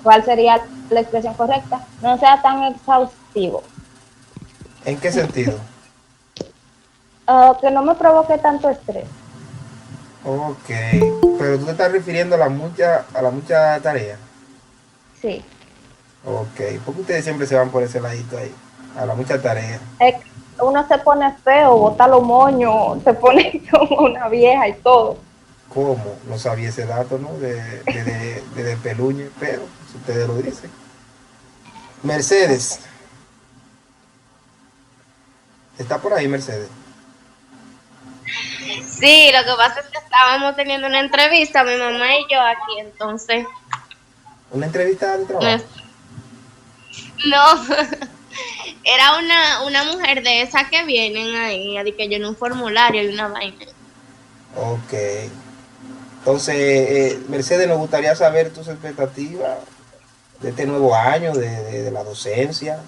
cuál sería la expresión correcta, no sea tan exhaustivo. ¿En qué sentido? Que no me provoque tanto estrés. Ok, pero tú te estás refiriendo a la mucha tarea. Sí. Ok, porque ustedes siempre se van por ese ladito ahí, a la mucha tarea. Es que uno se pone feo, bota los moños, se pone como una vieja y todo. ¿Cómo? No sabía ese dato, ¿no? De Peluñe, pero si ustedes lo dicen. Mercedes, está por ahí Mercedes. Sí, lo que pasa es que estábamos teniendo una entrevista, mi mamá y yo aquí, entonces. Una entrevista de trabajo. No, no, era una mujer de esas que vienen ahí, de que llena un formulario y una vaina. Ok. Entonces, Mercedes, nos gustaría saber tus expectativas de este nuevo año, de la docencia,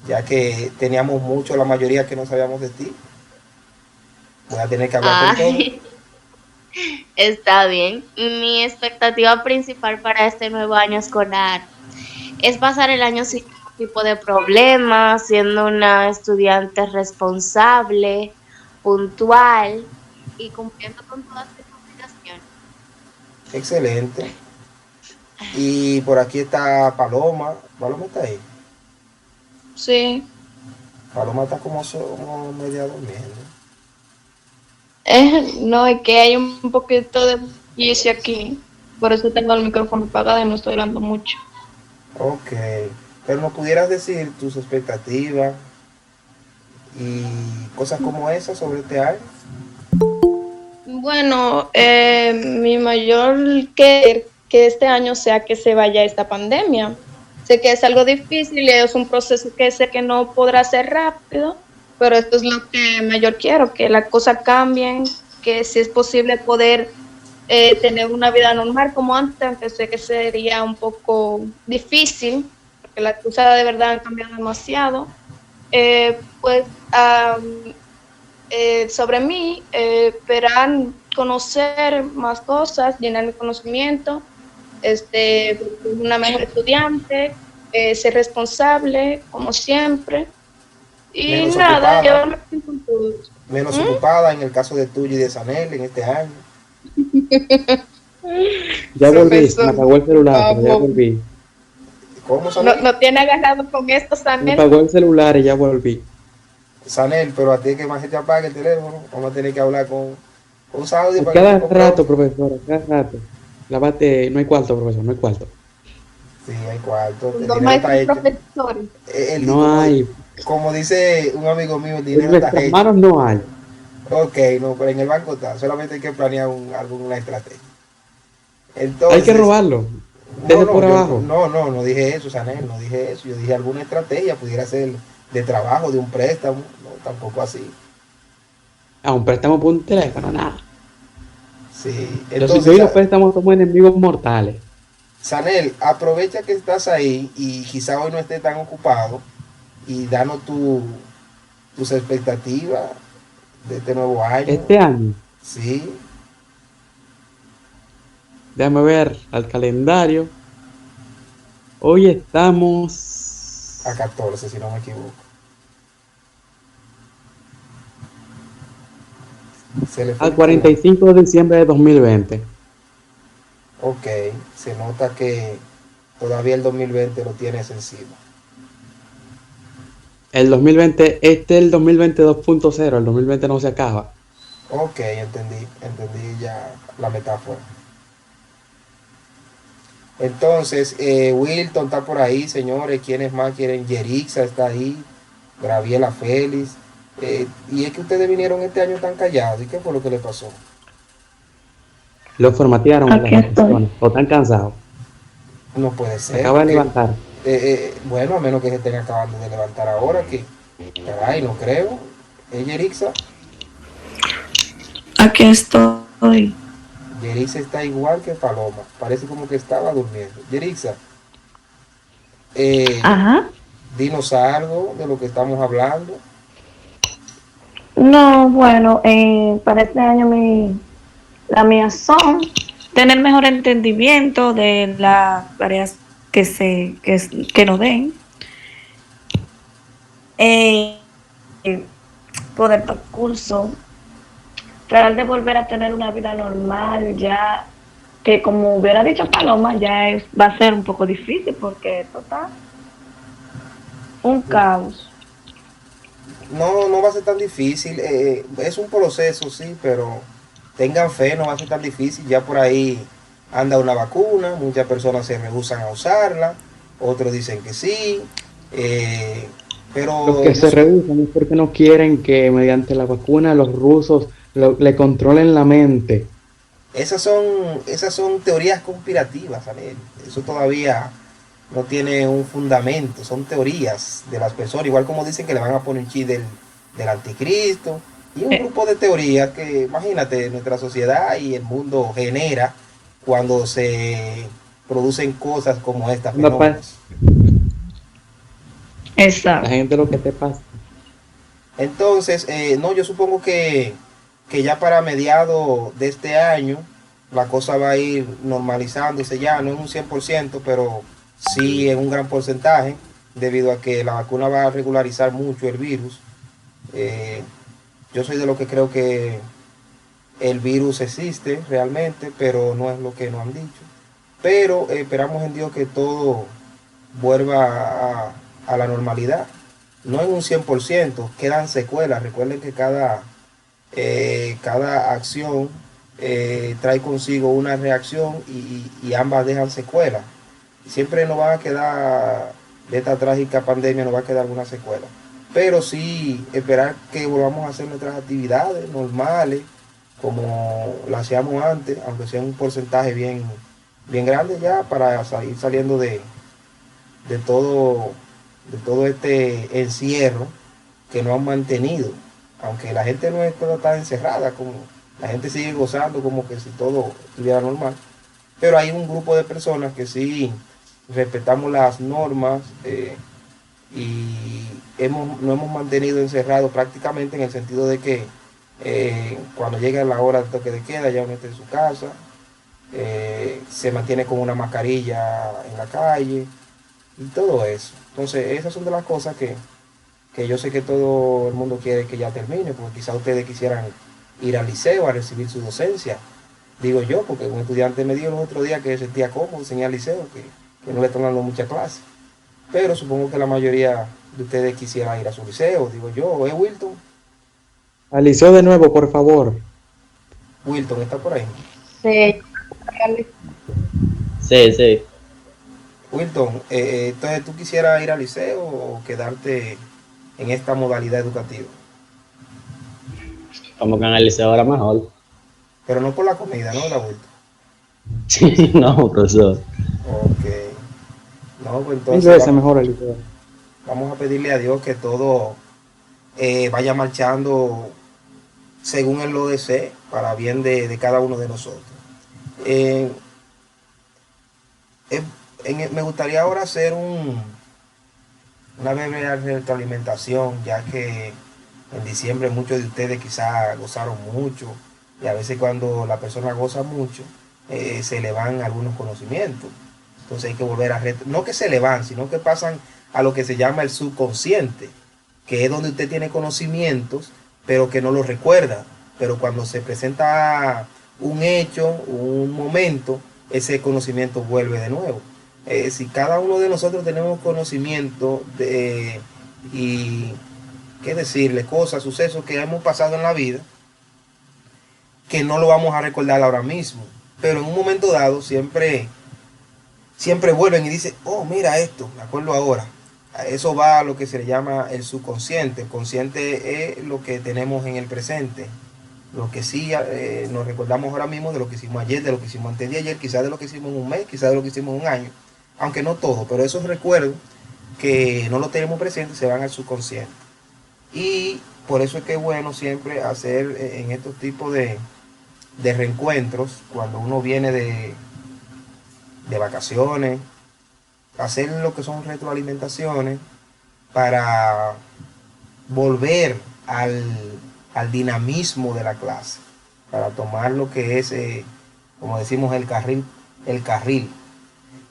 ya que teníamos mucho, la mayoría que no sabíamos de ti. Voy a tener que hablar con todo. Ay, está bien. Mi expectativa principal para este nuevo año escolar es pasar el año sin ningún tipo de problemas, siendo una estudiante responsable, puntual y cumpliendo con todas mis obligaciones. Excelente. Y por aquí está Paloma. Paloma está ahí. Sí, Paloma está como media durmiendo. no, es que hay un poquito de bullicio aquí, por eso tengo el micrófono apagado y no estoy hablando mucho. Ok. Pero nos pudieras decir tus expectativas y cosas como esas sobre este año. Bueno, mi mayor que este año sea que se vaya esta pandemia. Sé que es algo difícil y es un proceso que sé que no podrá ser rápido, pero esto es lo que mayor quiero, que las cosas cambien, que si es posible poder tener una vida normal como antes, aunque sé que sería un poco difícil, porque las cosas de verdad han cambiado demasiado. Pues sobre mí, esperan conocer más cosas, llenar mi conocimiento, una mejor estudiante, ser responsable, como siempre. Y Menos nada, ocupada. llevarme bien con todos. Menos ocupada en el caso de tuyo y de Sanel en este año. Ya volví, se Profesor, me apagó el por celular, pero ya favor. volví. ¿Cómo, No, Sanel? no tiene agarrado con esto, Se me Sanel. apagó el celular y ya volví. Sanel, pero a ti que más se te apague el teléfono, vamos a tener que hablar con Saudi A para que te cada compre rato, otro. profesor, a cada rato. Lávate, no hay cuarto, profesor, no hay cuarto. Sí, hay cuarto, el Dos dinero está maestros hecho. profesores. El, No como, hay. como dice un amigo mío, el En dinero está nuestras hecho. manos no hay. Ok, no, pero en el banco está, solamente hay que planear alguna estrategia. Hay que Entonces, robarlo. no, Desde no, por yo abajo. no dije eso, Sanel, no dije eso. Yo dije alguna estrategia, pudiera ser de trabajo, de un préstamo, no, tampoco así. A un préstamo por un teléfono, nada. Sí, Yo entonces, y los préstamos somos enemigos mortales. Sanel, aprovecha que estás ahí y quizá hoy no estés tan ocupado y danos tus expectativas de este nuevo año. Este año, Sí, déjame ver al calendario. Hoy a estamos 14 si no me equivoco. Se le fue al el internet. 45 de diciembre de 2020. Ok, se nota que todavía el 2020 lo tienes encima. El 2020, este es el 2020 2.0, el 2020 no se acaba. Ok, entendí ya la metáfora. Entonces, Wilton está por ahí, señores. ¿Quiénes más quieren? Yerixa está ahí, Graviela Félix. Y es que ustedes vinieron este año tan callados. ¿Y qué fue lo que le pasó? Lo formatearon en las Aquí estoy. vacaciones, o están cansados. No puede Se ser, acaba de porque, levantar. bueno, a menos que se estén acabando de levantar ahora, que, caray, no creo. Yerixa, Aquí estoy. Yerixa está igual que Paloma. Parece como que estaba durmiendo. Yerixa, eh, Ajá. dinos algo de lo que estamos hablando. No, bueno, para este año las mías son tener mejor entendimiento de las tareas que nos den, eh, poder dar curso, tratar de volver a tener una vida normal, ya que como hubiera dicho Paloma, va a ser un poco difícil porque esto está un caos. No, no va a ser tan difícil. Es un proceso, sí, pero tengan fe, no va a ser tan difícil. Ya por ahí anda una vacuna, muchas personas se rehúsan a usarla, otros dicen que sí, eh, Los pero que se rehusan es porque no quieren que mediante la vacuna los rusos le controlen la mente. esas son teorías conspirativas, Anel. Eso todavía no tiene un fundamento, son teorías de las personas, igual como dicen que le van a poner un chip del anticristo, y un Eh, grupo de teorías que, imagínate, nuestra sociedad y el mundo genera cuando se producen cosas como estas, No, fenómenos. la Exacto. gente lo que te pasa. Entonces, no, yo supongo que ya para mediados de este año la cosa va a ir normalizándose ya, no en un 100%, pero sí en un gran porcentaje, debido a que la vacuna va a regularizar mucho el virus. Eh, yo soy de los que creo que el virus existe realmente, pero no es lo que nos han dicho. Pero esperamos en Dios que todo vuelva a la normalidad. No en un 100%, quedan secuelas. Recuerden que cada acción trae consigo una reacción y ambas dejan secuelas. Siempre nos va a quedar, de esta trágica pandemia nos va a quedar alguna secuela. Pero sí esperar que volvamos a hacer nuestras actividades normales, como lo hacíamos antes, aunque sea un porcentaje bien grande ya, para salir saliendo de todo, de todo este encierro que nos han mantenido. Aunque la gente no está tan encerrada, como la gente sigue gozando como que si todo estuviera normal. Pero hay un grupo de personas que sí respetamos las normas, y nos hemos mantenido encerrados prácticamente, en el sentido de que cuando llega la hora de toque de queda ya uno está en su casa, se mantiene con una mascarilla en la calle y todo eso. Entonces esas son de las cosas que yo sé que todo el mundo quiere que ya termine, porque quizá ustedes quisieran ir al liceo a recibir su docencia. Digo yo, porque un estudiante me dijo el otro día que se sentía cómodo enseñar al liceo, que no le están dando mucha clase. Pero supongo que la mayoría de ustedes quisieran ir a su liceo, digo yo. Wilton? Al liceo de nuevo, por favor. Wilton está por ahí. Sí, Sí, sí. Wilton, entonces tú quisieras ir al liceo o quedarte en esta modalidad educativa, Como que en el liceo era mejor. pero no por la comida, ¿no, la Wilton? Sí, no, profesor. Ok. No, pues Mil entonces veces mejor el liceo. vamos a pedirle a Dios que todo vaya marchando según Él lo desee, para bien de cada uno de nosotros. Eh, eh, me gustaría ahora hacer una breve retroalimentación, ya que en diciembre muchos de ustedes quizás gozaron mucho, y a veces cuando la persona goza mucho, se le van algunos conocimientos. Entonces hay que volver no que se le van, sino que pasan a lo que se llama el subconsciente, que es donde usted tiene conocimientos, pero que no los recuerda. Pero cuando se presenta un hecho, un momento, ese conocimiento vuelve de nuevo. Si cada uno de nosotros tenemos conocimiento y qué decirle, cosas, sucesos que hemos pasado en la vida, que no lo vamos a recordar ahora mismo, pero en un momento dado siempre vuelven y dicen, oh, mira esto, me acuerdo ahora. Eso va a lo que se le llama el subconsciente. El consciente es lo que tenemos en el presente, lo que sí nos recordamos ahora mismo de lo que hicimos ayer, de lo que hicimos antes de ayer, quizás de lo que hicimos en un mes, quizás de lo que hicimos en un año, aunque no todo, pero esos recuerdos que no lo tenemos presente se van al subconsciente. Y por eso es que es bueno siempre hacer en estos tipos de reencuentros, cuando uno viene de vacaciones, hacer lo que son retroalimentaciones para volver al dinamismo de la clase, para tomar lo que es como decimos el carril, el carril.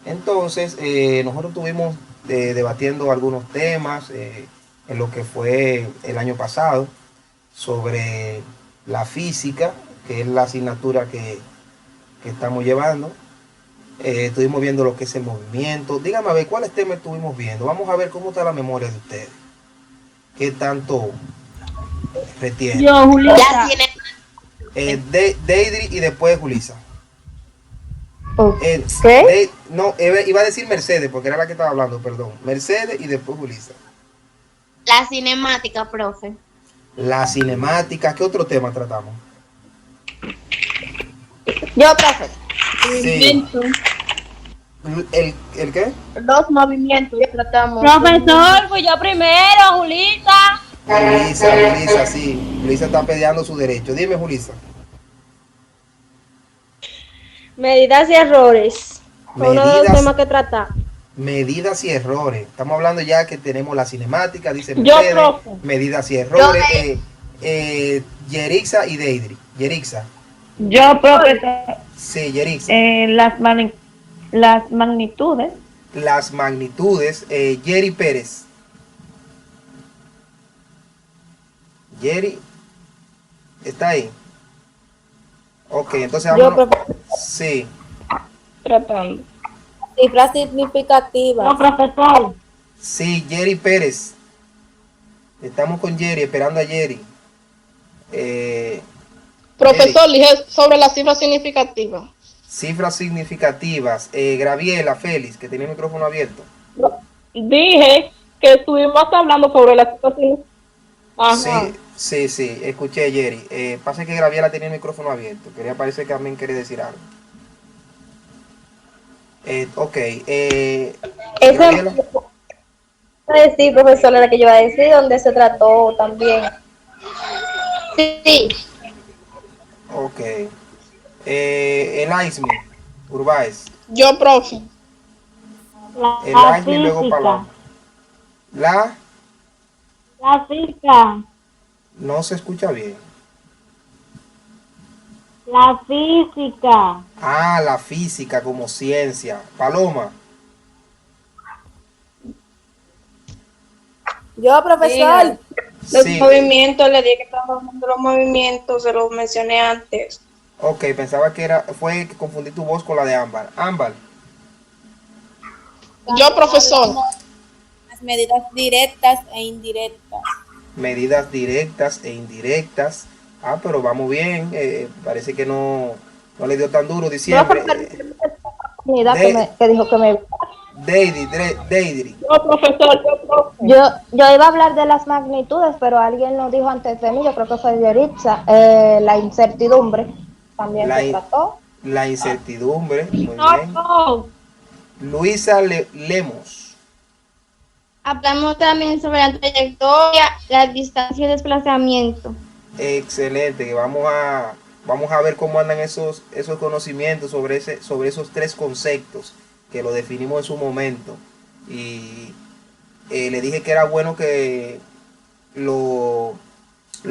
Entonces, nosotros estuvimos debatiendo algunos temas en lo que fue el año pasado sobre la física, que es la asignatura que estamos llevando. Estuvimos viendo lo que es el movimiento. Dígame a ver cuáles temas estuvimos viendo. Vamos a ver cómo está la memoria de ustedes. ¿Qué tanto retiene? Yo, La Julieta. Deidre y después Julisa. ¿Qué? No, iba a decir Mercedes porque era la que estaba hablando, perdón. Mercedes y después Julisa. La cinemática, profe. La cinemática, ¿qué otro tema tratamos? Yo, profe. Sí. ¿El qué? Los movimientos que tratamos. Profesor, fui yo primero, Julita. Julisa, sí. Julisa está peleando su derecho. Dime, Julisa. Medidas y errores. Fue uno de los temas que tratamos. Medidas y errores. Estamos hablando ya que tenemos la cinemática, dice Yo, Mercedes, profe. medidas y errores. Yerixa y Deidre. Yerixa. Yo, profesor. Sí, Yerixa. Las magnitudes. Las magnitudes. Yeri Pérez. Yeri. ¿Está ahí? Ok, entonces Yo, vámonos. profe, Sí. Tratando. cifras significativas. No, profesor. Sí, Yeri Pérez. Estamos con Yeri, esperando a Yeri. Profesor, dije sobre las cifras significativas. Cifras significativas. Graviela Félix, que tenía el micrófono abierto. Dije que estuvimos hablando sobre las situaciones. Ajá. Sí, escuché Yeri. Pasa que Graviela tenía el micrófono abierto. Parece que también quiere decir algo. Ok. Graviela. Sí, profesor, era la que yo iba a decir, donde se trató también. Sí. Ok. El Aismi, Urbáez. Yo, profe. El Aismi luego Paloma. La física. no se escucha bien. La física. Ah, la física como ciencia. Paloma. Yo, profesor. Los Sí. movimientos, le dije que estaba hablando de los movimientos, se los mencioné antes. Ok, pensaba que fue que confundí tu voz con la de Ámbar. Ámbar. Yo, profesor. Las medidas directas e indirectas. Medidas directas e indirectas. Ah, pero vamos bien. Parece que no le dio tan duro diciembre. Unidad que dijo que me... Deidre. Yo, profesor, yo, profe. Yo iba a hablar de las magnitudes, pero alguien lo dijo antes de mí, yo creo que fue Yeritza, la incertidumbre también se trató. La incertidumbre. Muy bien. No. Luisa Lemos. Hablamos también sobre la trayectoria, la distancia y desplazamiento. Excelente. Vamos a ver cómo andan esos conocimientos sobre esos tres conceptos que lo definimos en su momento. Y le dije que era bueno que lo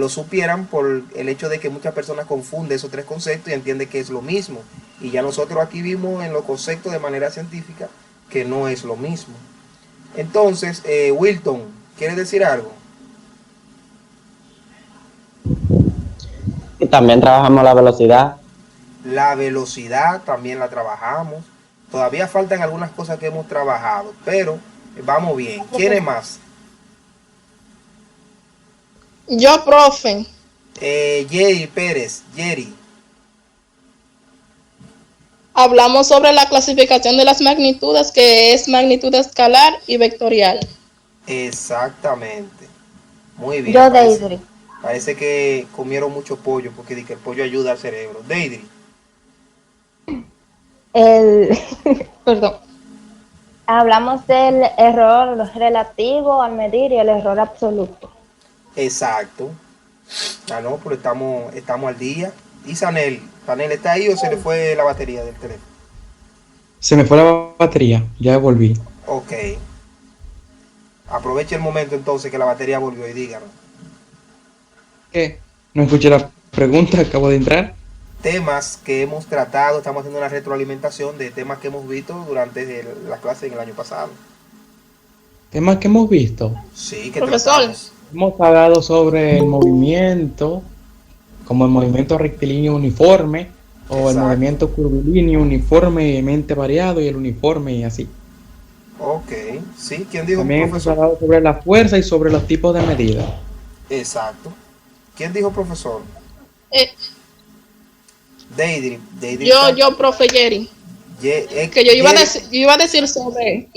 supieran por el hecho de que muchas personas confunden esos tres conceptos y entienden que es lo mismo. Y ya nosotros aquí vimos en los conceptos de manera científica que no es lo mismo. Entonces, Wilton, ¿quieres decir algo? Y también trabajamos la velocidad. La velocidad también la trabajamos. Todavía faltan algunas cosas que hemos trabajado, pero vamos bien. ¿Quién más? Yo, profe. Jerry Pérez, Jerry. Hablamos sobre la clasificación de las magnitudes, que es magnitud escalar y vectorial. Exactamente. Muy bien. Yo, Deidre. Parece que comieron mucho pollo, porque di que el pollo ayuda al cerebro. Deidre. Perdón. Hablamos del error relativo al medir y el error absoluto. Exacto. Ah, no, pero estamos al día. ¿Y Sanel? ¿Sanel está ahí o se le fue la batería del teléfono? Se me fue la batería, ya volví. Ok. Aproveche el momento entonces que la batería volvió y díganos. ¿Qué? No escuché la pregunta, acabo de entrar. temas que hemos tratado, estamos haciendo una retroalimentación de temas que hemos visto durante la clase en el año pasado. Temas que hemos visto. Sí, que Profesor. tratamos. Hemos hablado sobre el movimiento, como el movimiento rectilíneo uniforme, o el Exacto. movimiento curvilíneo uniformemente variado y el uniforme y así. Ok, sí, ¿quién dijo, También hemos profesor? hablado sobre la fuerza y sobre los tipos de medidas. Exacto. ¿Quién dijo, profesor? Eh, Deidre. yo, profe Jerry, que yo iba a decir sobre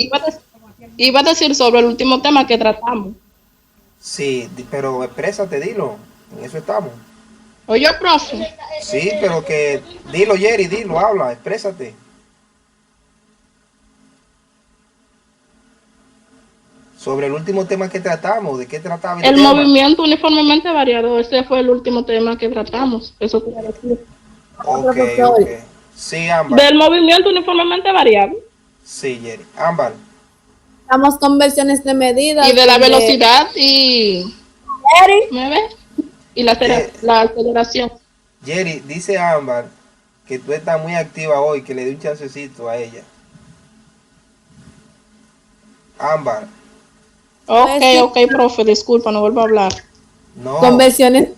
el último tema que tratamos. Sí, pero exprésate, dilo. En eso estamos. Oye, profe, Sí, pero que... Dilo, Jerry, dilo, habla, exprésate. Sobre el último tema que tratamos, ¿de qué trataba el el tema? movimiento uniformemente variado, ese fue el último tema que tratamos. Eso quería decir. Ok, ok. Sí, Ámbar. Del movimiento uniformemente variado Sí, Jerry. Ámbar. Estamos con versiones de medidas. y de la velocidad y ¿me ves? Y la aceleración. Jerry, dice Ámbar que tú estás muy activa hoy, que le dé un chancecito a ella. Ámbar, Ok, profe, disculpa, no vuelvo a hablar. no, Con versiones.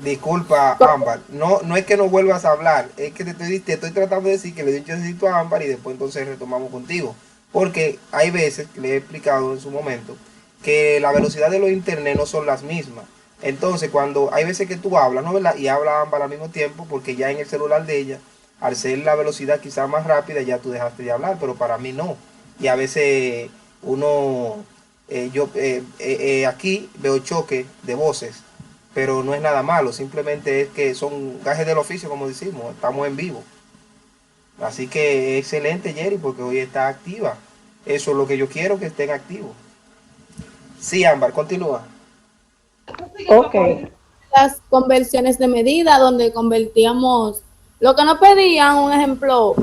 disculpa, Ámbar. No, no es que no vuelvas a hablar, es que te estoy tratando de decir que le dé un chancecito a Ámbar y después entonces retomamos contigo. Porque hay veces, que le he explicado en su momento, que la velocidad de los internet no son las mismas. Entonces, cuando hay veces que tú hablas, ¿no, verdad? Y habla Ámbar al mismo tiempo, porque ya en el celular de ella, al ser la velocidad quizás más rápida, ya tú dejaste de hablar, pero para mí no. Y a veces uno, aquí veo choque de voces, pero no es nada malo, simplemente es que son gajes del oficio, como decimos, estamos en vivo. Así que excelente, Jerry, porque hoy está activa. Eso es lo que yo quiero, que estén activos. Sí, Ámbar, continúa. Ok. Las conversiones de medida donde convertíamos lo que nos pedían, un ejemplo,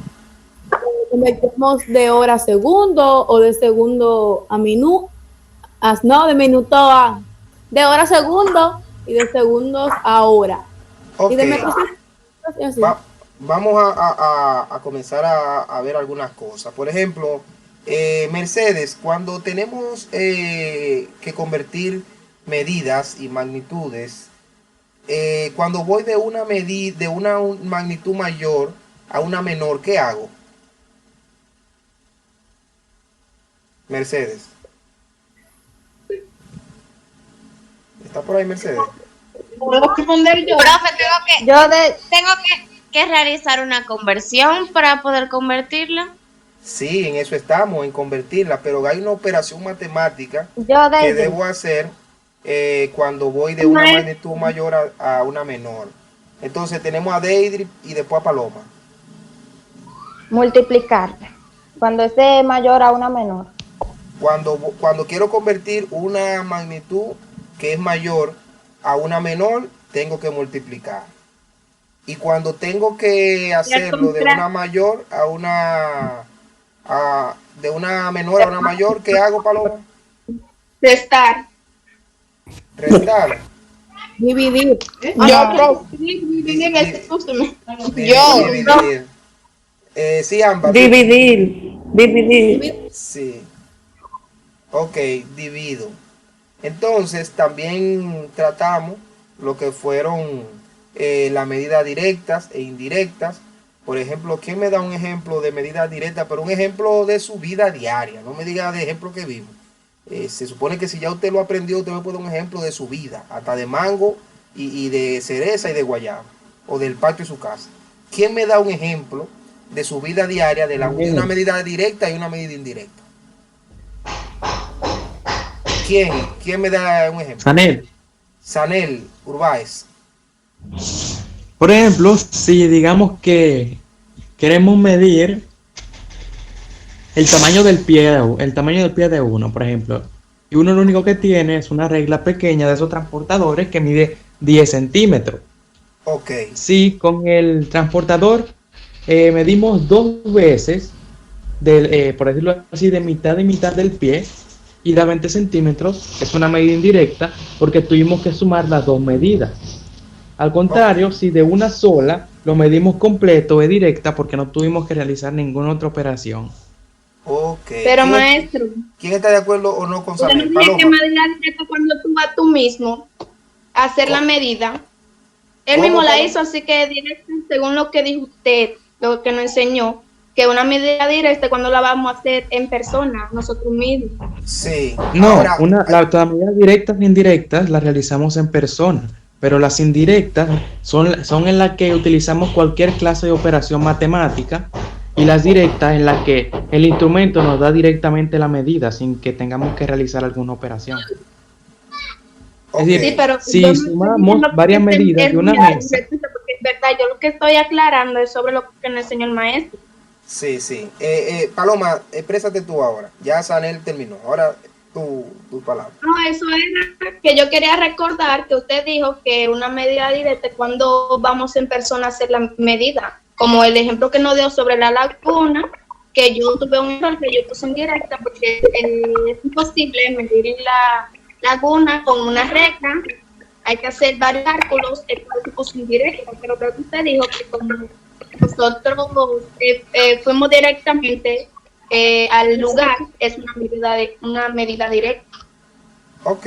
convertimos de hora a segundo o de segundo a minuto, no, de minuto a, de hora a segundo y de segundos a hora. Ok, Y de metros a así. vamos a comenzar a ver algunas cosas. Por ejemplo, Mercedes, cuando tenemos que convertir medidas y magnitudes, cuando voy de una medida, de una magnitud mayor a una menor, ¿qué hago? Mercedes. ¿Está por ahí, Mercedes? ¿Puedo responder yo? Profe, tengo Yo que realizar una conversión para poder convertirla. Sí, en eso estamos, en convertirla, pero hay una operación matemática que Deidre, debo hacer cuando voy de una magnitud mayor a una menor. Entonces tenemos a Deidre y después a Paloma. multiplicar. Cuando es de mayor a una menor. Cuando quiero convertir una magnitud que es mayor a una menor, tengo que multiplicar. Y cuando tengo que hacerlo de una mayor a una... de una menor a una mayor, ¿qué hago, Paloma? Restar. Restar. Dividir. Yo, profe. Yo. Dividir. Sí, Ámbar. Dividir. Sí. Ok, divido. Entonces también tratamos lo que fueron las medidas directas e indirectas. Por ejemplo, ¿quién me da un ejemplo de medida directa? Pero un ejemplo de su vida diaria. No me diga de ejemplo que vimos. Se supone que si ya usted lo aprendió, usted me puede dar un ejemplo de su vida. Hasta de mango y de cereza y de guayaba. O del patio de su casa. ¿Quién me da un ejemplo de su vida diaria de una medida directa y una medida indirecta? ¿Quién me da un ejemplo? Sanel Urbáez. Por ejemplo, si digamos que queremos medir el tamaño del pie de uno, por ejemplo, y uno lo único que tiene es una regla pequeña de esos transportadores que mide 10 centímetros. Ok. Si con el transportador medimos 2 veces, por decirlo así, de mitad del pie, y da 20 centímetros, es una medida indirecta porque tuvimos que sumar las dos medidas. Al contrario, si de una sola lo medimos completo, es directa porque no tuvimos que realizar ninguna otra operación. Ok. Pero ¿Quién, maestro, quién está de acuerdo o no con usted no Sanel? dije que Paloma. medida directa cuando tú vas tú mismo a hacer la ¿Cómo? medida. Él ¿Cómo, mismo la Paloma? hizo, así que directa, según lo que dijo usted, lo que nos enseñó, que una medida directa es cuando la vamos a hacer en persona, nosotros mismos. Sí. No, Ahora, las medidas directas e indirectas las realizamos en persona, pero las indirectas son en las que utilizamos cualquier clase de operación matemática y las directas en las que el instrumento nos da directamente la medida sin que tengamos que realizar alguna operación. Es ok. Sí, decir, pero yo si no estoy sumamos diciendo varias que medidas es de una real, mesa, porque es verdad, yo lo que estoy aclarando es sobre lo que nos enseñó el maestro. Sí, sí. Paloma, exprésate tú ahora. Ya Sanel terminó. Ahora tu palabra. No, eso era que yo quería recordar que usted dijo que una medida directa es cuando vamos en persona a hacer la medida, como el ejemplo que nos dio sobre la laguna, que yo tuve un error que yo puse en directa porque es imposible medir la laguna con una regla, hay que hacer varios cálculos, entonces puse en directa, pero creo que usted dijo que como nosotros fuimos directamente al lugar, es una medida directa. Ok.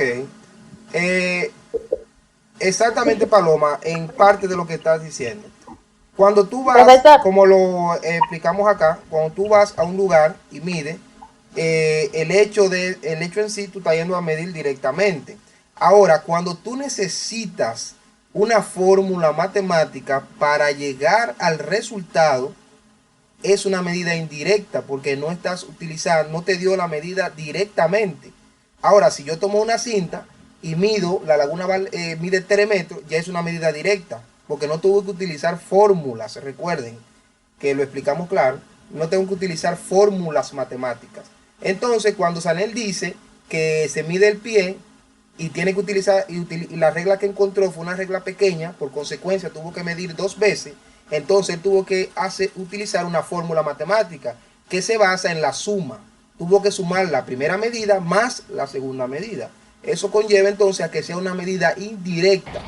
Eh, Exactamente, Paloma, en parte de lo que estás diciendo. Cuando tú vas, Profesor, como lo explicamos acá, cuando tú vas a un lugar y mides, el hecho en sí, tú estás yendo a medir directamente. Ahora, cuando tú necesitas una fórmula matemática para llegar al resultado, es una medida indirecta porque no estás utilizando, no te dio la medida directamente. Ahora, si yo tomo una cinta y mido, la laguna mide 3 metros, ya es una medida directa, porque no tuve que utilizar fórmulas, recuerden que lo explicamos claro, no tengo que utilizar fórmulas matemáticas. Entonces, cuando Sanel dice que se mide el pie y tiene que utilizar, y la regla que encontró fue una regla pequeña, por consecuencia tuvo que medir 2 veces, entonces tuvo que utilizar una fórmula matemática que se basa en la suma. Tuvo que sumar la primera medida más la segunda medida. Eso conlleva entonces a que sea una medida indirecta.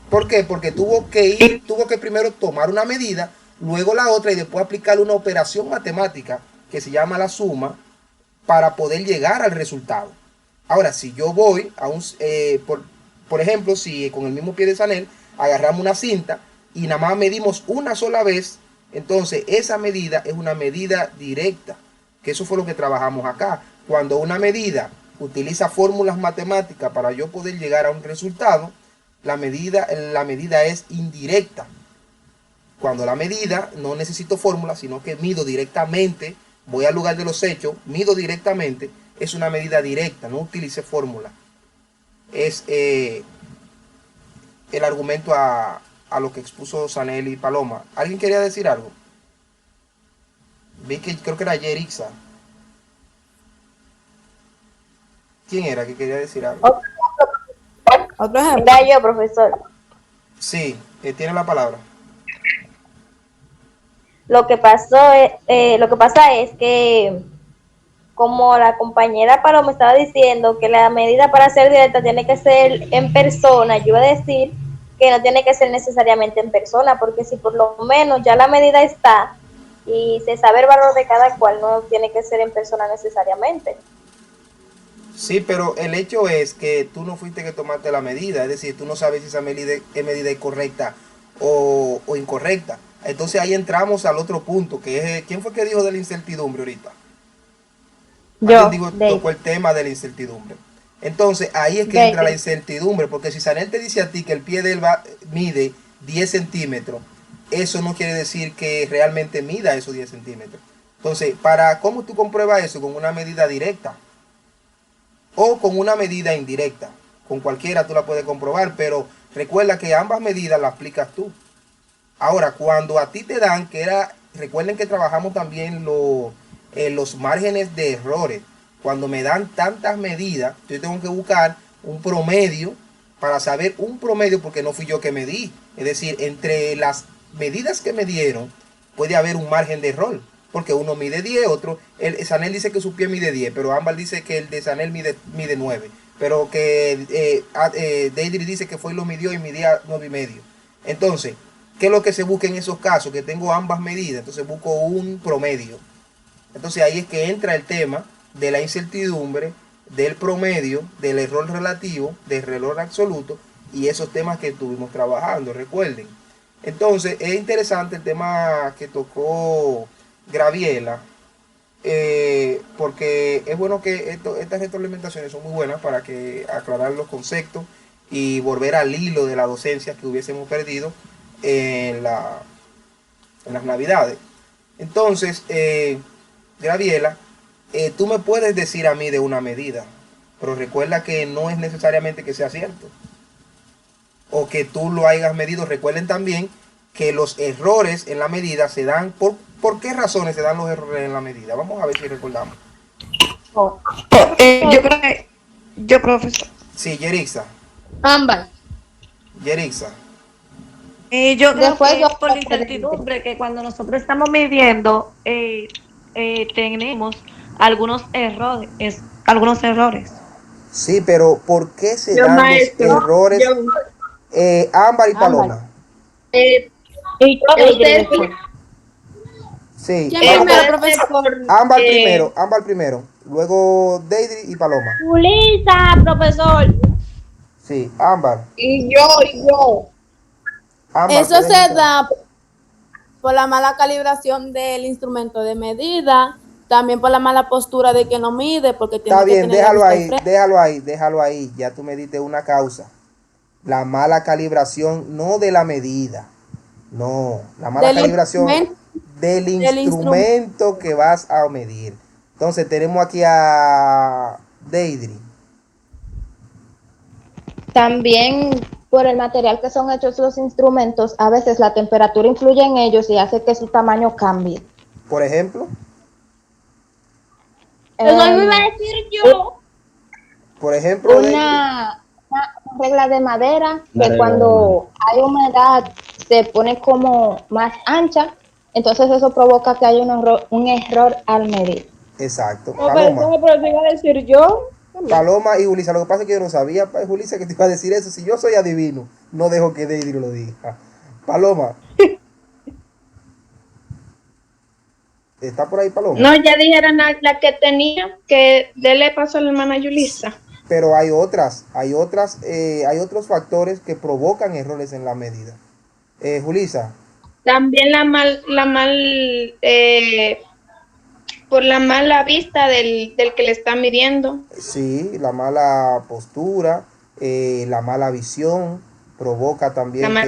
¿Por qué? Porque tuvo que primero tomar una medida, luego la otra y después aplicarle una operación matemática que se llama la suma para poder llegar al resultado. Ahora, si yo voy a por ejemplo, si con el mismo pie de Sanel agarramos una cinta y nada más medimos una sola vez, entonces esa medida es una medida directa, que eso fue lo que trabajamos acá. Cuando una medida utiliza fórmulas matemáticas para yo poder llegar a un resultado, la medida es indirecta. Cuando la medida no necesito fórmula, sino que mido directamente, voy al lugar de los hechos, mido directamente, es una medida directa, no utilice fórmula. Es el argumento a lo que expuso Sanel y Paloma. ¿Alguien quería decir algo? Vi que creo que era Yerixa. ¿Quién era que quería decir algo? Otro ejemplo. era yo, profesor. Sí, tiene la palabra. Lo que lo que pasa es que, como la compañera Paloma estaba diciendo, que la medida para ser directa tiene que ser en persona, yo iba a decir que no tiene que ser necesariamente en persona, porque si por lo menos ya la medida está y se sabe el valor de cada cual, no tiene que ser en persona necesariamente. Sí, pero el hecho es que tú no fuiste que tomaste la medida, es decir, tú no sabes si esa medida es correcta o incorrecta. Entonces ahí entramos al otro punto, que es, ¿quién fue que dijo de la incertidumbre ahorita? Alguien tocó el tema de la incertidumbre. Entonces ahí es que entra la incertidumbre, porque si Sanel te dice a ti que el pie de él mide 10 centímetros, eso no quiere decir que realmente mida esos 10 centímetros. Entonces, ¿cómo tú compruebas eso? Con una medida directa o con una medida indirecta. Con cualquiera tú la puedes comprobar, pero recuerda que ambas medidas las aplicas tú. Ahora, cuando a ti te dan, recuerden que trabajamos también los márgenes de errores. Cuando me dan tantas medidas, yo tengo que buscar un promedio para saber un promedio, porque no fui yo que medí. Es decir, entre las medidas que me dieron, puede haber un margen de error. Porque uno mide 10, Sanel dice que su pie mide 10, pero Ámbar dice que el de Sanel mide 9. pero que Deidre dice que fue y lo midió y midía 9,5. Entonces, ¿qué es lo que se busca en esos casos? Que tengo ambas medidas, entonces busco un promedio. Entonces ahí es que entra el tema de la incertidumbre, del promedio, del error relativo, del error absoluto y esos temas que estuvimos trabajando, recuerden. Entonces es interesante el tema que tocó Graviela, porque es bueno que estas retroalimentaciones son muy buenas para que aclarar los conceptos y volver al hilo de la docencia que hubiésemos perdido en las navidades. Entonces, Graviela, tú me puedes decir a mí de una medida, pero recuerda que no es necesariamente que sea cierto o que tú lo hayas medido. Recuerden también que los errores en la medida se dan ¿por qué razones se dan los errores en la medida? Vamos a ver si recordamos. Yo, profesor. Sí, Yerixa. Ambas. Yerixa. Yo creo Después que yo- es por la incertidumbre que cuando nosotros estamos midiendo tenemos algunos errores, Sí, pero ¿por qué se Yo, dan maestro, los errores? Ámbar y Paloma. Eh, Y Ustedes- Sí. ¿Quién puede primero, ser profesor? por, Ámbar primero, luego Deidre y Paloma. Julissa, profesor. Sí, Ámbar. y yo. Ámbar, Eso puedes se empezar. da por la mala calibración del instrumento de medida, también por la mala postura de que no mide, porque tiene Está que bien, tener la déjalo vista ahí, de frente. déjalo ahí. Ya tú me diste una causa. La mala calibración, no de la medida. No, la mala Del calibración instrumento. del Del instrumento que vas a medir. Entonces tenemos aquí a Deidre. También por el material que son hechos los instrumentos, a veces la temperatura influye en ellos y hace que su tamaño cambie. Por ejemplo, Eso me Em, iba a decir yo. Deidre. una regla de madera Una que regla cuando hay humedad se pone como más ancha, entonces eso provoca que haya un error al medir. Exacto. No, pero te iba a decir yo. Paloma y Julissa, lo que pasa es que yo no sabía, Julissa, que te iba a decir eso. Si yo soy adivino, no dejo que Deidre lo diga. Paloma. ¿Está por ahí, Paloma? No, ya dijeron la que tenía, que dele paso a la hermana Yulisa. Pero hay otros factores que provocan errores en la medida. Julissa. También por la mala vista del que le está midiendo. Sí, la mala postura, la mala visión provoca también La mala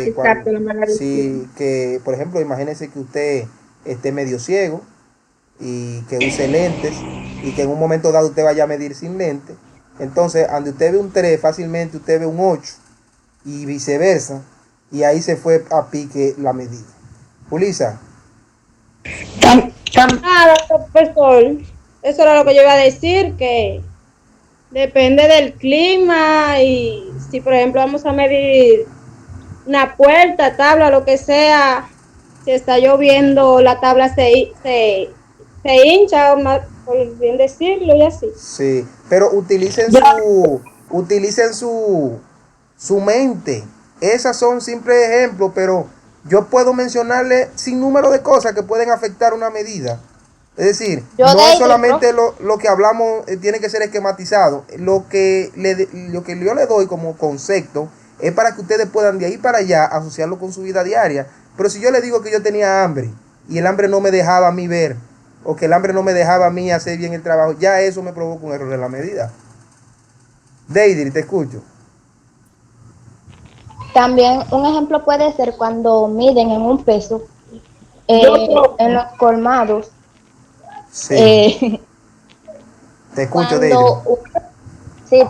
visión. sí, que, por ejemplo, imagínese que usted esté medio ciego y que use lentes y que en un momento dado usted vaya a medir sin lentes. Entonces, donde usted ve un 3, fácilmente usted ve un 8 y viceversa, y ahí se fue a pique la medida. Julissa. Nada, profesor. Eso era lo que yo iba a decir, que depende del clima y si, por ejemplo, vamos a medir una puerta, tabla, lo que sea, si está lloviendo, la tabla se hincha, por bien decirlo, y así. Sí, pero utilicen su mente. Esas son simples ejemplos, pero yo puedo mencionarle sin número de cosas que pueden afectar una medida. Es decir, no es solamente lo que hablamos, tiene que ser esquematizado. Lo que yo le doy como concepto es para que ustedes puedan de ahí para allá asociarlo con su vida diaria. Pero si yo le digo que yo tenía hambre y el hambre no me dejaba a mí ver, o que el hambre no me dejaba a mí hacer bien el trabajo, ya eso me provoca un error en la medida. Deidre, te escucho. También un ejemplo puede ser cuando miden en un peso, en los colmados. Sí. Te escucho, Deidre. Sí,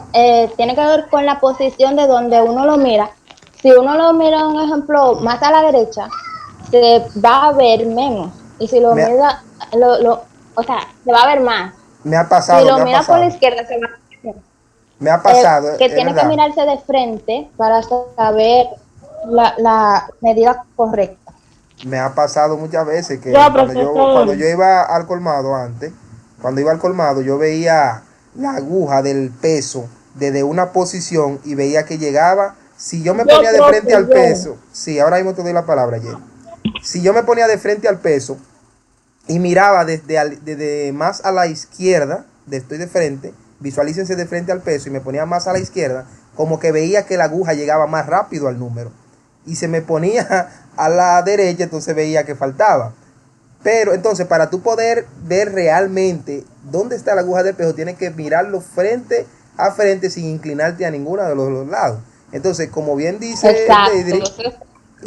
tiene que ver con la posición de donde uno lo mira. Si uno lo mira, un ejemplo, más a la derecha, se va a ver menos. Y si lo mira, o sea, se va a ver más. Me ha pasado. Si lo mira por la izquierda, se va a ver menos. Me ha pasado. Que tiene que mirarse de frente para saber la medida correcta. Me ha pasado muchas veces que cuando yo iba al colmado antes, cuando iba al colmado, yo veía la aguja del peso desde una posición y veía que llegaba, si yo me Yo ponía de creo frente que al yo. peso, sí, ahora mismo te doy la palabra, Jerry. Si yo me ponía de frente al peso y miraba desde más a la izquierda, estoy de frente, visualícense de frente al peso y me ponía más a la izquierda, como que veía que la aguja llegaba más rápido al número. Y se me ponía a la derecha, entonces veía que faltaba. Pero entonces para tú poder ver realmente dónde está la aguja del peso, tienes que mirarlo frente a frente sin inclinarte a ninguno de los lados. Entonces, como bien dice Exacto. Deidre,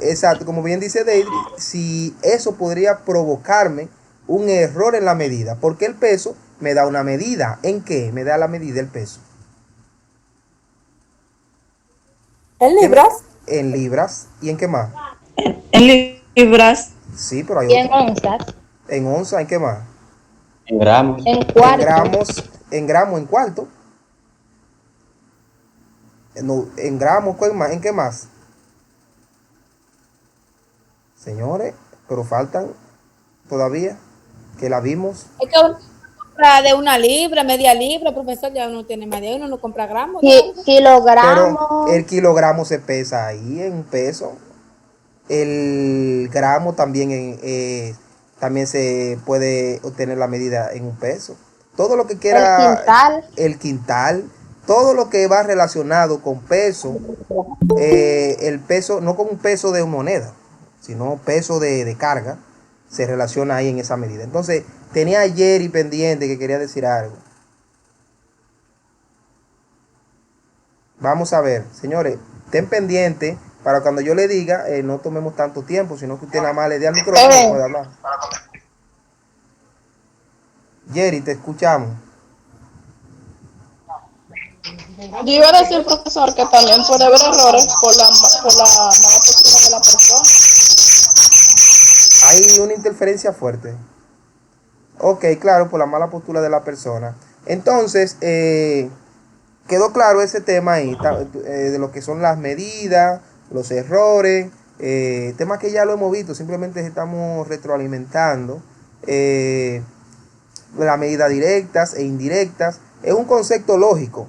exacto, como bien dice Deidre, si eso podría provocarme un error en la medida, porque el peso me da una medida. ¿En qué me da la medida el peso? ¿En ¿Qué me- libras? En libras. ¿Y en qué más? En libras, Sí, pero hay Y en otro. onzas, En onza, ¿en qué más? En gramos. en En cuartos. gramos, en cuarto. No, en gramos, ¿en qué más? Señores, pero faltan todavía, que la vimos. Es que uno compra de una libra, media libra, profesor, ya uno tiene media, uno no compra gramos de algo. Pero el Kilogramos. kilogramo se pesa ahí en peso. El gramo también, también se puede obtener la medida en un peso. Todo lo que El quiera, quintal. el quintal, todo lo que va relacionado con peso, el peso, no con un peso de moneda, sino peso de carga, se relaciona ahí en esa medida. Entonces, tenía ayer y pendiente que quería decir algo. Vamos a ver, señores, estén pendientes para cuando yo le diga, no tomemos tanto tiempo, sino que usted nada más le dé al micrófono y pueda hablar. Jerry, te escuchamos. Yo iba a decir, profesor, que también puede haber errores por la mala postura de la persona. Hay una interferencia fuerte. Ok, claro, por la mala postura de la persona. Entonces, quedó claro ese tema ahí, de lo que son las medidas, los errores, temas que ya lo hemos visto, simplemente estamos retroalimentando. Las medidas directas e indirectas. Es un concepto lógico,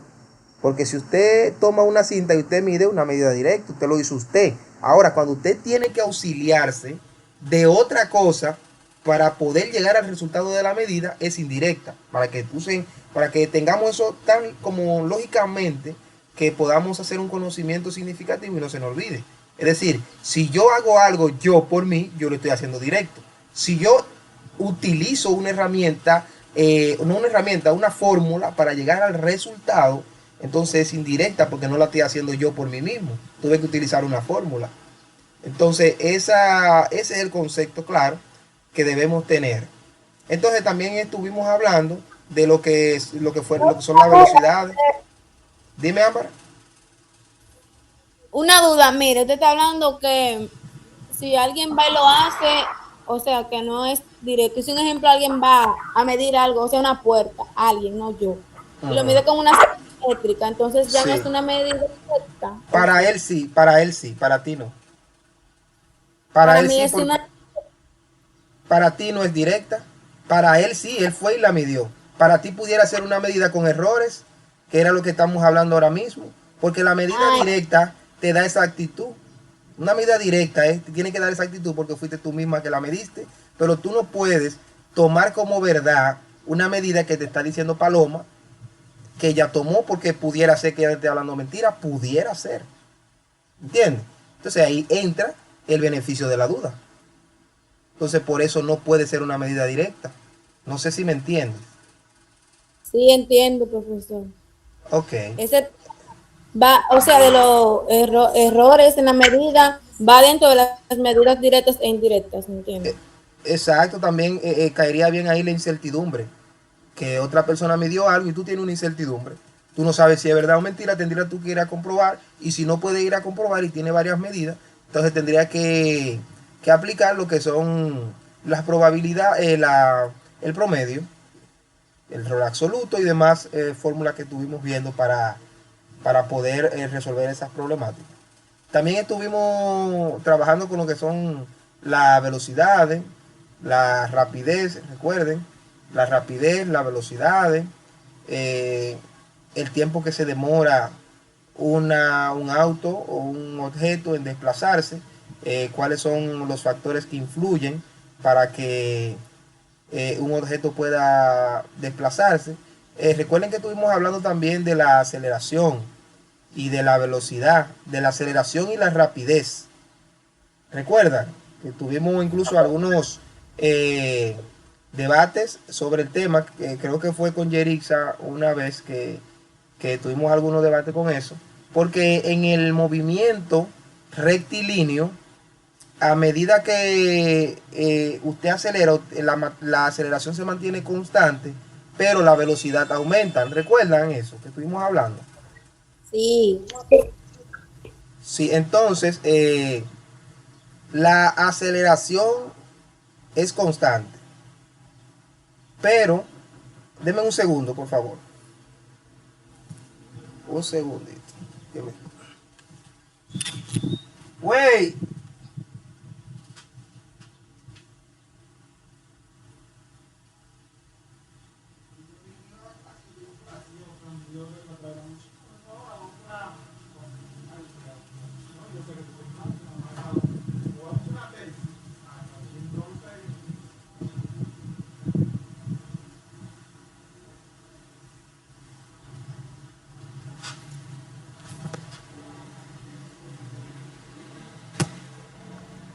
porque si usted toma una cinta y usted mide una medida directa, usted lo hizo usted. Ahora, cuando usted tiene que auxiliarse de otra cosa para poder llegar al resultado de la medida, es indirecta, para que tengamos eso tan como lógicamente que podamos hacer un conocimiento significativo y no se nos olvide. Es decir, si yo hago algo yo por mí, yo lo estoy haciendo directo. Si yo utilizo una herramienta, no una herramienta, una fórmula para llegar al resultado, entonces es indirecta porque no la estoy haciendo yo por mí mismo. Tuve que utilizar una fórmula. Entonces, ese es el concepto claro que debemos tener. Entonces, también estuvimos hablando de lo que son las velocidades. Dime, Ámbar. Una duda, mire, usted está hablando que si alguien va y lo hace, o sea, que no es directo. Si un ejemplo, alguien va a medir algo, o sea, una puerta, alguien, no yo, y lo mide con una sierra eléctrica, entonces ya no es Sí. una medida directa. Para él sí, para ti no. Para Él mí sí, es una... para ti no es directa. Para él sí, él fue y la midió. Para ti pudiera ser una medida con errores, que era lo que estamos hablando ahora mismo. Porque la medida directa te da esa actitud. Una medida directa te tiene que dar esa actitud porque fuiste tú misma que la mediste. Pero tú no puedes tomar como verdad una medida que te está diciendo Paloma, que ella tomó porque pudiera ser que ella esté hablando mentira. Pudiera ser. ¿Entiendes? Entonces ahí entra el beneficio de la duda. Entonces por eso no puede ser una medida directa. No sé si me entiendes. Sí, entiendo, profesor. Ok. Ese va, o sea, de los errores en la medida, va dentro de las medidas directas e indirectas, ¿entiendes? Exacto, también caería bien ahí la incertidumbre. Que otra persona me dio algo y tú tienes una incertidumbre. Tú no sabes si es verdad o mentira, tendrías tú que ir a comprobar. Y si no puedes ir a comprobar y tiene varias medidas, entonces tendría que aplicar lo que son las probabilidades, el promedio, el error absoluto y demás fórmulas que estuvimos viendo para poder resolver esas problemáticas. También estuvimos trabajando con lo que son las velocidades, la rapidez, recuerden, la rapidez, la velocidad, el tiempo que se demora un auto o un objeto en desplazarse, cuáles son los factores que influyen para que un objeto pueda desplazarse. Recuerden que estuvimos hablando también de la aceleración y de la velocidad, de la aceleración y la rapidez. Recuerdan que tuvimos incluso algunos debates sobre el tema, creo que fue con Yerixa una vez que tuvimos algunos debates con eso, porque en el movimiento rectilíneo, a medida que usted acelera, la aceleración se mantiene constante, pero la velocidad aumenta. ¿Recuerdan eso que estuvimos hablando? Sí. Sí, entonces la aceleración es constante, pero denme un segundo, por favor. Un segundito. Wey.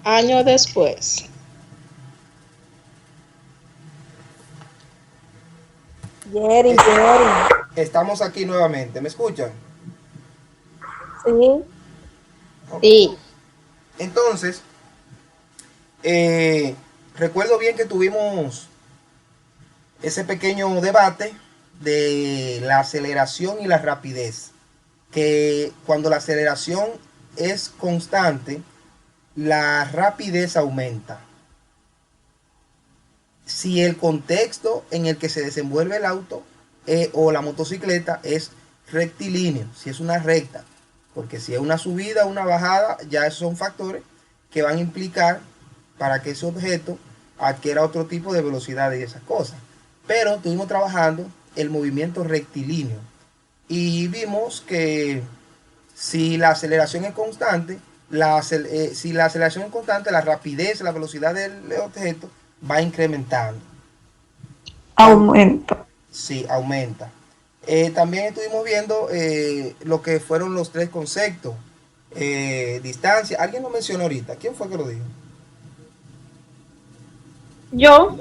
Años después. Jerry. Estamos aquí nuevamente. ¿Me escuchan? Sí. Sí. Entonces, recuerdo bien que tuvimos ese pequeño debate de la aceleración y la rapidez. Que cuando la aceleración es constante, la rapidez aumenta. Si el contexto en el que se desenvuelve el auto o la motocicleta es rectilíneo, si es una recta, porque si es una subida o una bajada, ya esos son factores que van a implicar para que ese objeto adquiera otro tipo de velocidad y esas cosas. Pero estuvimos trabajando el movimiento rectilíneo y vimos que si la aceleración es constante, si la aceleración es constante, la rapidez, la velocidad del objeto va incrementando. Aumenta. Sí, aumenta. También estuvimos viendo lo que fueron los tres conceptos. Distancia. ¿Alguien lo mencionó ahorita? ¿Quién fue que lo dijo? Yo,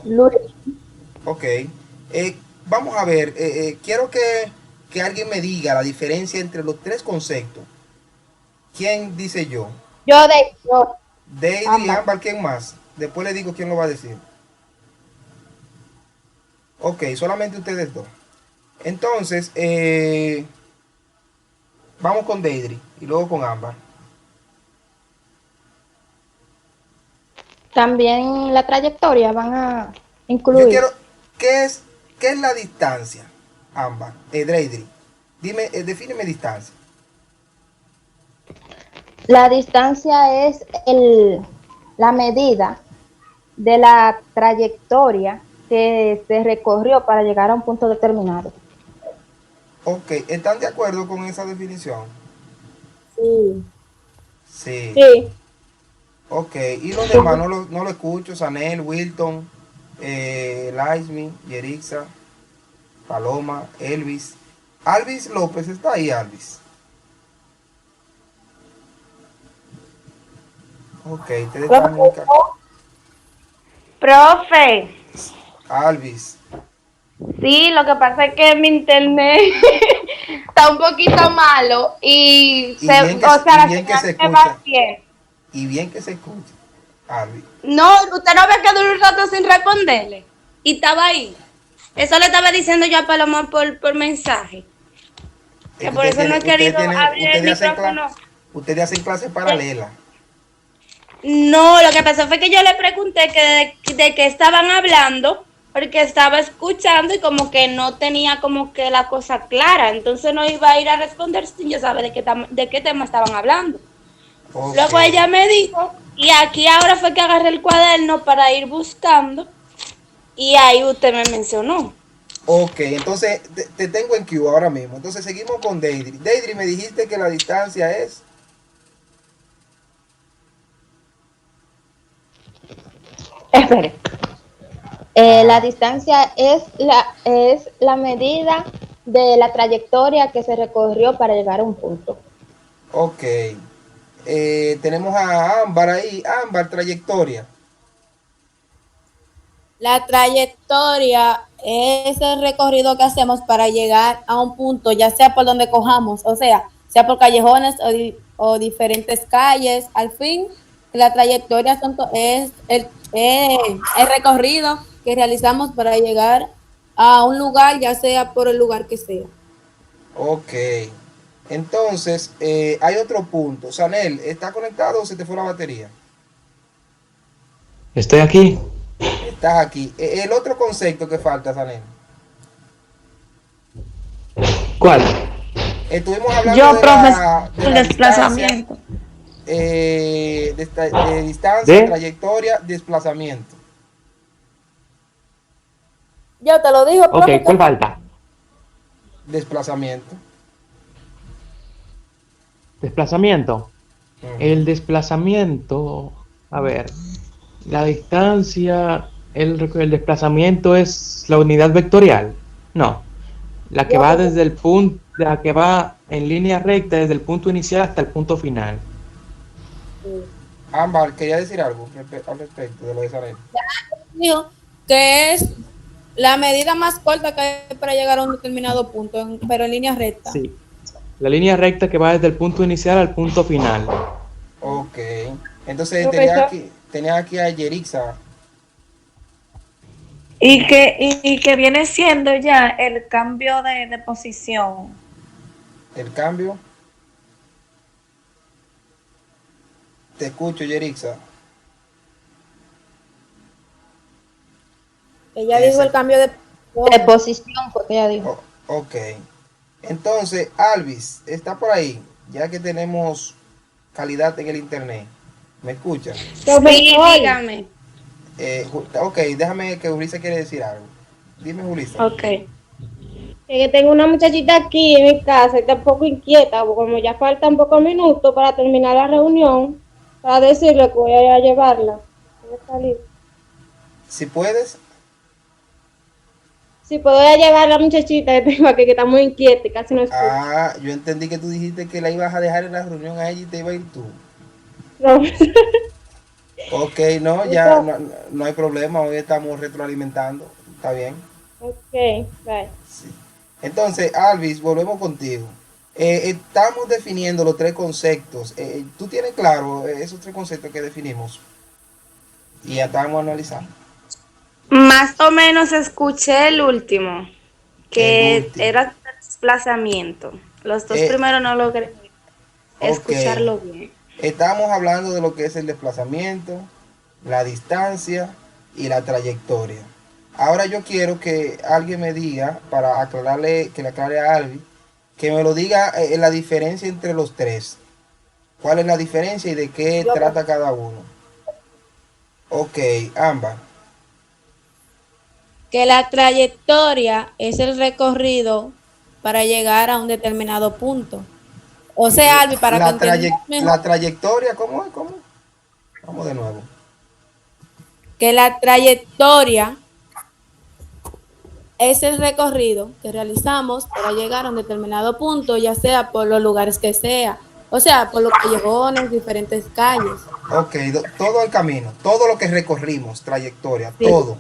Ok. Vamos a ver. Quiero que alguien me diga la diferencia entre los tres conceptos. ¿Quién dice yo? Yo. Deidre y Ámbar, ¿quién más? Después le digo quién lo va a decir. Ok, solamente ustedes dos. Entonces, vamos con Deidre y luego con Ámbar. También la trayectoria van a Yo incluir. quiero, ¿qué es la distancia, Ámbar? Deidre, dime, defíneme distancia. La distancia es la medida de la trayectoria que se recorrió para llegar a un punto determinado. Ok, ¿están de acuerdo con esa definición? Sí. Sí. Sí. Ok, y los demás no lo escucho. Sanel, Wilton, Laismi, Yerixa, Paloma, Elvis. Alvis López está ahí, Alvis. Ok, ustedes están muy Profe, Alvis. sí, lo que pasa es que mi internet está un poquito malo y Y bien que, o sea, y bien que se señal me va escucha. bien. Y bien que se escucha. Alvis. No, usted no ve que duró un rato sin responderle y estaba ahí. Eso le estaba diciendo yo a Paloma por mensaje. Que por eso no he querido abrir el micrófono. Ustedes hacen clases paralelas. No, lo que pasó fue que yo le pregunté que de qué estaban hablando, porque estaba escuchando y como que no tenía como que la cosa clara, entonces no iba a ir a responder sin yo saber de qué tema estaban hablando. Okay. Luego ella me dijo, y aquí ahora fue que agarré el cuaderno para ir buscando, y ahí usted me mencionó. Ok, entonces te tengo en Q ahora mismo. Entonces seguimos con Deidre. Deidre, me dijiste que la distancia es. Espere. La distancia es la medida de la trayectoria que se recorrió para llegar a un punto. Ok. Tenemos a Ámbar ahí. Ámbar, trayectoria. La trayectoria es el recorrido que hacemos para llegar a un punto, ya sea por donde cojamos, o sea por callejones o diferentes calles. Al fin, la trayectoria es el recorrido que realizamos para llegar a un lugar, ya sea por el lugar que sea. Ok. Entonces, hay otro punto. Sanel, ¿está conectado o se te fue la batería? Estoy aquí. Estás aquí. El otro concepto que falta, Sanel. ¿Cuál? Estuvimos hablando Yo, de profesor, de el la distancia, desplazamiento. de distancia, ¿De? trayectoria, desplazamiento. Yo te lo digo, Ok, profe. ¿cuál falta? Desplazamiento. Desplazamiento. Ujú. El desplazamiento, a ver, la distancia, el desplazamiento es la unidad vectorial. No, la que va desde el punto, la que va en línea recta desde el punto inicial hasta el punto final. Ámbar, quería decir algo al respecto de lo de Sanel. Dijo que es la medida más corta que hay para llegar a un determinado punto, pero en línea recta. Sí, la línea recta que va desde el punto inicial al punto final. Ok. Entonces Profesor. tenía aquí a Yerixa. Y que viene siendo ya el cambio de posición. El cambio. Te escucho, Yerixa. Ella dijo el cambio de Posición, porque ella dijo. Ok. Entonces, Alvis, está por ahí, ya que tenemos calidad en el internet. ¿Me escucha? Sí, dígame. Ok, déjame que Julissa quiere decir algo. Dime, Julissa. Ok. Que tengo una muchachita aquí en mi casa y está un poco inquieta, porque como ya faltan pocos minutos para terminar la reunión, para decirle que voy a ir a llevarla. Voy a salir. Si puedes. Si puedo ir a llevar a la muchachita que tengo aquí, que está muy inquieta y casi no escucha. Ah, yo entendí que tú dijiste que la ibas a dejar en la reunión a ella y te iba a ir tú. No. Ok, no, ya no hay problema, hoy estamos retroalimentando. Está bien. Ok, bye. Sí. Entonces, Alvis, volvemos contigo. Estamos definiendo los tres conceptos. ¿Tú tienes claro esos tres conceptos que definimos? Y ya estamos analizando. Más o menos escuché el último, que El último. era desplazamiento. Los dos primeros no logré escucharlo bien. Estamos hablando de lo que es el desplazamiento, la distancia y la trayectoria. Ahora yo quiero que alguien me diga, para aclararle, que le aclare a Alvi, que me lo diga la diferencia entre los tres. ¿Cuál es la diferencia y de qué trata cada uno? Ok, Ámbar. que la trayectoria es el recorrido para llegar a un determinado punto. O sea, Albi, para que entiendas mejor, La trayectoria, ¿cómo es? ¿Cómo? Vamos de nuevo. que la trayectoria es el recorrido que realizamos para llegar a un determinado punto, ya sea por los lugares que sea, o sea, por los callejones, diferentes calles. Ok, todo el camino, todo lo que recorrimos, trayectoria, Sí. todo.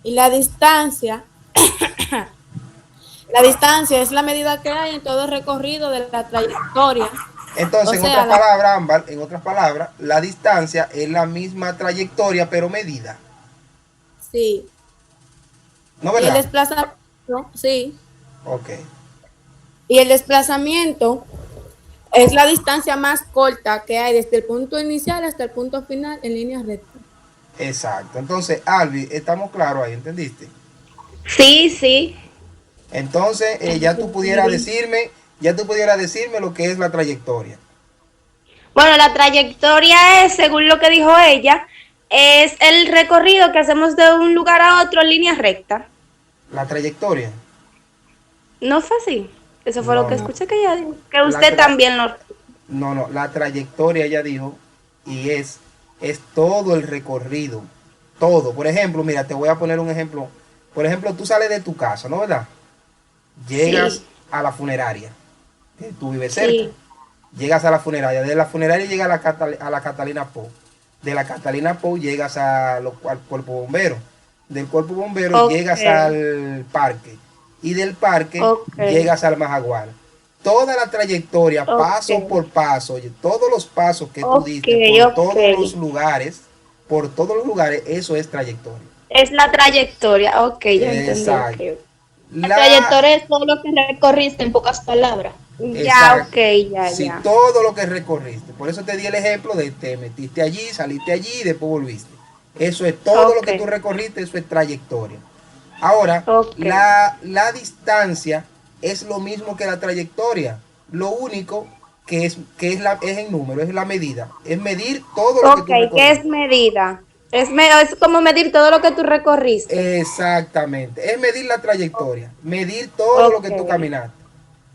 Y la distancia, la distancia es la medida que hay en todo el recorrido de la trayectoria. Entonces, O en sea, otras palabras, Ámbar, en otras palabras, la distancia es la misma trayectoria, pero medida. Sí. ¿No, Y el verdad? desplazamiento, sí. Ok. Y el desplazamiento es la distancia más corta que hay desde el punto inicial hasta el punto final en línea recta. Exacto. Entonces, Albi, estamos claros ahí, ¿entendiste? Sí, sí. Entonces, ya tú pudieras decirme lo que es la trayectoria. Bueno, la trayectoria es, según lo que dijo ella, es el recorrido que hacemos de un lugar a otro en línea recta. La trayectoria. ¿No fue así? Eso fue lo que No. escuché que ella dijo. Que La usted tra- también lo... No, la trayectoria ella dijo, y es todo el recorrido, todo. Por ejemplo, mira, te voy a poner un ejemplo. Por ejemplo, tú sales de tu casa, ¿no, verdad? Llegas Sí, a la funeraria, que tú vives cerca. sí. Llegas a la funeraria, de la funeraria llegas a la Catalina Pou. De la Catalina Pou llegas al cuerpo bombero. Del cuerpo bombero Ok, llegas al parque. Y del parque ok, llegas al Majagual. Toda la trayectoria, ok, paso por paso, oye, todos los pasos que tú ok, diste ok. por todos los lugares, eso es trayectoria. Es la trayectoria. Ok, ya entendí, Exacto. ok. La La, trayectoria es todo lo que recorriste en pocas palabras. Ya, exacto. ok, ya, Si ya. todo lo que recorriste, por eso te di el ejemplo de te metiste allí, saliste allí y después volviste. Eso es todo lo Ok, que tú recorriste, eso es trayectoria. Ahora, ok, la distancia es lo mismo que la trayectoria. Lo único es en número, es la medida. Es medir todo lo que ok. tú ¿Qué es recorriste. medida? Es como medir todo lo que tú recorriste. Exactamente. Es medir la trayectoria. Medir todo lo Ok, que tú caminaste.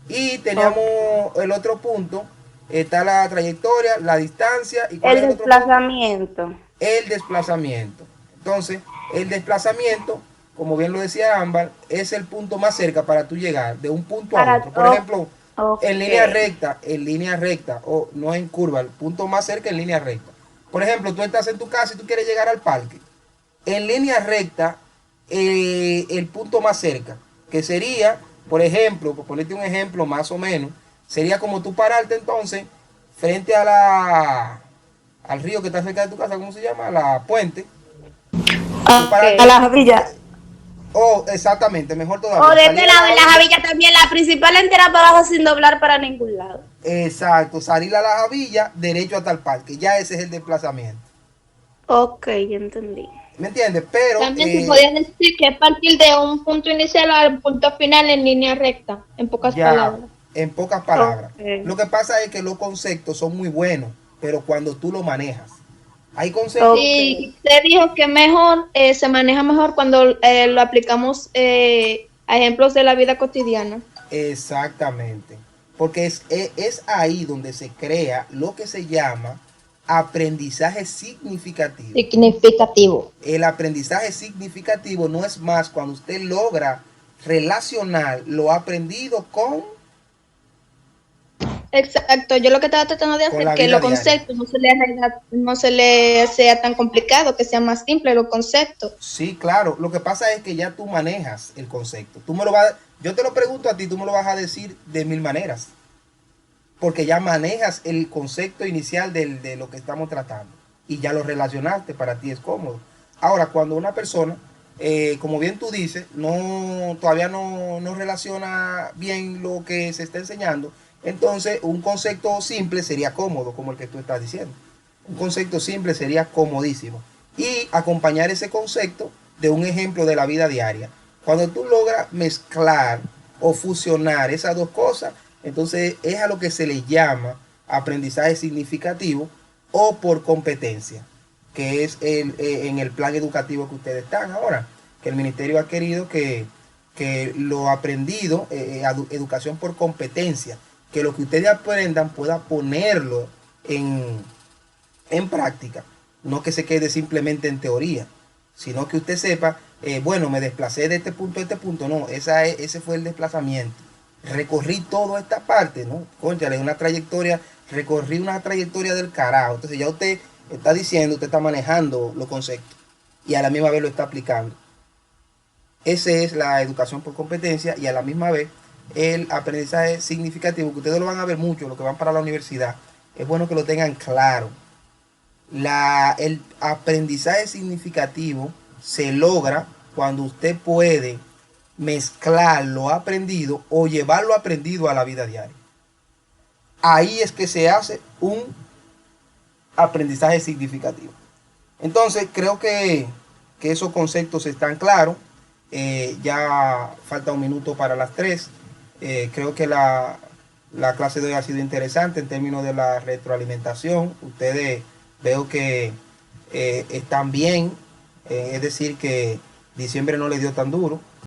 Y teníamos ok. el otro punto. Está la trayectoria, la distancia. ¿Y cuál El es el otro punto? desplazamiento. El desplazamiento. Entonces, el desplazamiento, como bien lo decía Ámbar, es el punto más cerca para tú llegar de un punto a Para, otro. Por ejemplo, ok. en línea recta o no en curva, el punto más cerca en línea recta. Por ejemplo, tú estás en tu casa y tú quieres llegar al parque. En línea recta, el punto más cerca, que sería, por ejemplo, por ponerte un ejemplo más o menos, sería como tú pararte entonces frente al río que está cerca de tu casa, ¿cómo se llama? La puente. Tú Ok. A pararte, la Javilla. exactamente, mejor O todavía, de salir este a la lado, en la Javilla, Javilla también, la principal entera para abajo sin doblar para ningún lado. exacto, salir a la Javilla, derecho hasta el parque, ya ese es el desplazamiento, Ok, ya entendí. ¿me entiendes? Pero, También se podría decir que es partir de un punto inicial al punto final en línea recta, en pocas ya, palabras. en pocas Ok. palabras, lo que pasa es que los conceptos son muy buenos, pero cuando tú lo manejas, hay conceptos, Ok. Y usted dijo que mejor se maneja mejor cuando lo aplicamos a ejemplos de la vida cotidiana. exactamente, porque es ahí donde se crea lo que se llama aprendizaje significativo. Significativo. El aprendizaje significativo no es más cuando usted logra relacionar lo aprendido Exacto, yo lo que estaba tratando de con hacer la que vida los diaria. conceptos no se le sea tan complicado, que sea más simple los conceptos. Sí, claro. Lo que pasa es que ya tú manejas el concepto. Yo te lo pregunto a ti, tú me lo vas a decir de mil maneras. Porque ya manejas el concepto inicial de lo que estamos tratando. Y ya lo relacionaste, para ti es cómodo. Ahora, cuando una persona, como bien tú dices, todavía no relaciona bien lo que se está enseñando, entonces un concepto simple sería cómodo, como el que tú estás diciendo. Un concepto simple sería comodísimo. Y acompañar ese concepto de un ejemplo de la vida diaria. Cuando tú logras mezclar o fusionar esas dos cosas, entonces es a lo que se le llama aprendizaje significativo o por competencia, que es en el plan educativo que ustedes están ahora, que el ministerio ha querido que lo aprendido, educación por competencia, que lo que ustedes aprendan pueda ponerlo en práctica, no que se quede simplemente en teoría, sino que usted sepa, bueno, me desplacé de este punto a este punto, no, ese fue el desplazamiento. Recorrí toda esta parte, ¿no? Cónchale, recorrí una trayectoria del carajo. Entonces ya usted está diciendo, usted está manejando los conceptos y a la misma vez lo está aplicando. Esa es la educación por competencia y a la misma vez el aprendizaje significativo, que ustedes lo van a ver mucho, los que van para la universidad. Es bueno que lo tengan claro. El aprendizaje significativo se logra cuando usted puede mezclar lo aprendido o llevar lo aprendido a la vida diaria. Ahí es que se hace un aprendizaje significativo. Entonces, creo que esos conceptos están claros. Ya falta un minuto para las 3. Creo que la clase de hoy ha sido interesante en términos de la retroalimentación. Ustedes veo que están bien, es decir, que diciembre no les dio tan duro.